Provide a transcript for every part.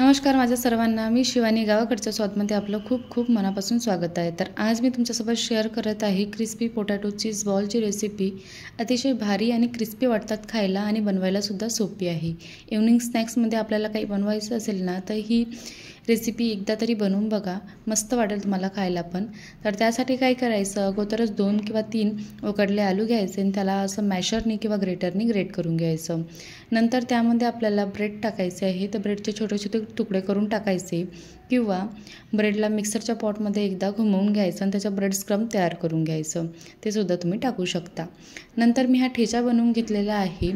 नमस्कार माझ्या सर्वांना, मी शिवानी गावाकडच्या स्वादमध्ये आपलं खूप खूप मनापासून स्वागत आहे। तर आज मी तुमच्यासोबत शेअर करत आहे क्रिस्पी पोटॅटो चीज बॉलची रेसिपी। अतिशय भारी आणि क्रिस्पी वाटतात खायला आणि बनवायलासुद्धा सोपी आहे। इव्हनिंग स्नॅक्समध्ये आपल्याला काही बनवायचं असेल ना तर ही रेसिपी एकदा तरी बनवून बघा, मस्त वाटेल तुम्हाला खायला पण। तर त्यासाठी काय करायचं, अगोदरच 2 किंवा 3 उकडले आलू घ्यायचे आणि त्याला असं मॅशरनी किंवा ग्रेटरनी ग्रेट करून घ्यायचं। नंतर त्यामध्ये आपल्याला ब्रेड टाकायचे आहे, तर ब्रेडचे छोटे छोटे तुकडे करून टाकायचे किंवा ब्रेडला मिक्सरच्या पॉटमध्ये एकदा घुमवून घ्यायचं आणि त्याचा ब्रेड स्क्रम तयार करून घ्यायचं, ते सुद्धा तुम्ही टाकू शकता। नंतर मी हा ठेचा बनवून घेतलेला आहे,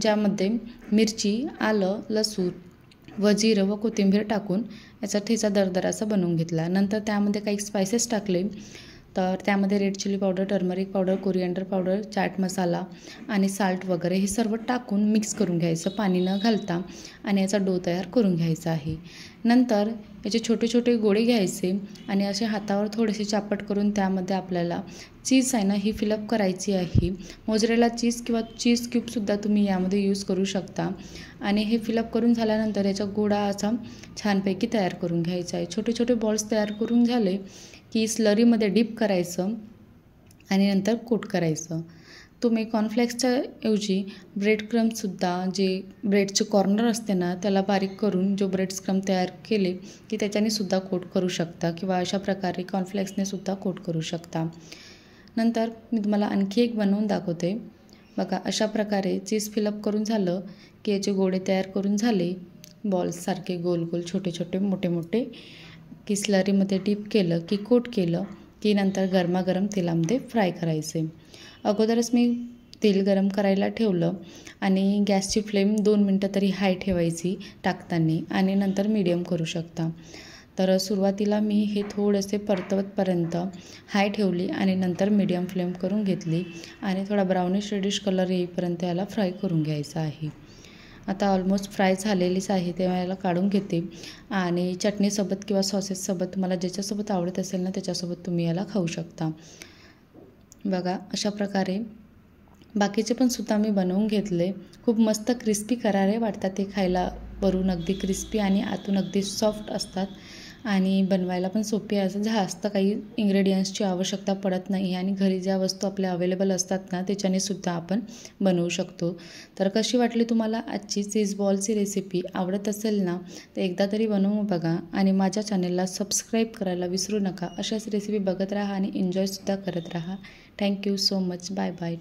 ज्यामध्ये मिरची, आलं, लसूण व जिरं व कोथिंबीर टाकून याचा ठेचा दरदरासा बनवून घेतला। नंतर त्यामध्ये काही स्पायसेस टाकले, तर त्यामध्ये red chili powder, turmeric powder, coriander powder, chaat masala आणि साल्ट वगैरे हे सर्व टाकून मिक्स करून घ्यायचं पाणी न घालता आणि याचा डो तयार करून घ्यायचा आहे। नंतर याचे छोटे छोटे गोळे घ्यायचे आणि असे हातावर थोडेसे चापट करून त्यामध्ये आपल्याला चीज आहे ना ही फिलअप करायची आहे। मोझरेला चीज किंवा चीज क्यूबसुद्धा तुम्ही यामध्ये यूज करू शकता आणि हे फिलअप करून झाल्यानंतर याचा गोळा असा छानपैकी तयार करून घ्यायचा आहे। छोटे छोटे बॉल्स तयार करून झाले की स्लरीमध्ये डिप करायचं आणि नंतर कोट करायचं। तुम्ही कॉर्नफ्लेक्सच्या ऐवजी ब्रेड क्रम्ससुद्धा, जे ब्रेडचे कॉर्नर असते ना त्याला बारीक करून जो ब्रेड क्रम्स तयार केले की त्याच्याने सुद्धा कोट करू शकता किंवा अशा प्रकारे कॉर्नफ्लेक्सने सुद्धा कोट करू शकता। नंतर मी तुम्हाला आणखी एक बनवून दाखवते बघा। अशा प्रकारे चीज फिलअप करून झालं की याचे गोळे तयार करून झाले बॉल्ससारखे, गोल गोल छोटे छोटे मोठे मोठे, की स्लरीमध्ये डिप केलं की कोट केलं की नंतर गरमागरम तेलामध्ये फ्राय करायचे। अगोदरच मी तेल गरम करायला ठेवलं आणि गॅसची फ्लेम 2 मिनटं तरी हाय ठेवायची टाकताना आणि नंतर मीडियम करू शकता। तर सुरुवातीला मी हे थोडेसे परतवतपर्यंत हाय ठेवली आणि नंतर मीडियम फ्लेम करून घेतली आणि थोडा ब्राउनिश रेडिश कलर येईपर्यंत याला फ्राय करून घ्यायचा आहे। आता ऑलमोस्ट फ्राय झालेलीच आहे, तेव्हा याला काढून घेते आणि चटणीसोबत किंवा सॉसेससोबत तुम्हाला ज्याच्यासोबत आवडत असेल ना त्याच्यासोबत तुम्ही याला खाऊ शकता। बघा अशा प्रकारे बाकीचे पण सुद्धा मी बनवून घेतले। खूप मस्त क्रिस्पी करारे वाटतात ते खायला, वरून अगदी क्रिस्पी आणि आतून अगदी सॉफ्ट असतात आणि बनवायला पण सोपी आहे। असं जास्त काही इंग्रेडियंट्सची आवश्यकता पडत नाही आणि घरी ज्या वस्तू आपल्या अवेलेबल असतात ना त्याच्याने सुद्धा आपण बनवू शकतो। तर कशी वाटली तुम्हाला आजची चीज बॉलची रेसिपी? आवडत असेल ना तर एकदा तरी बनवून बघा आणि माझ्या चॅनलला सबस्क्राईब करायला विसरू नका। अशाच रेसिपी बघत राहा आणि एन्जॉयसुद्धा करत राहा। Thank you so much, bye bye.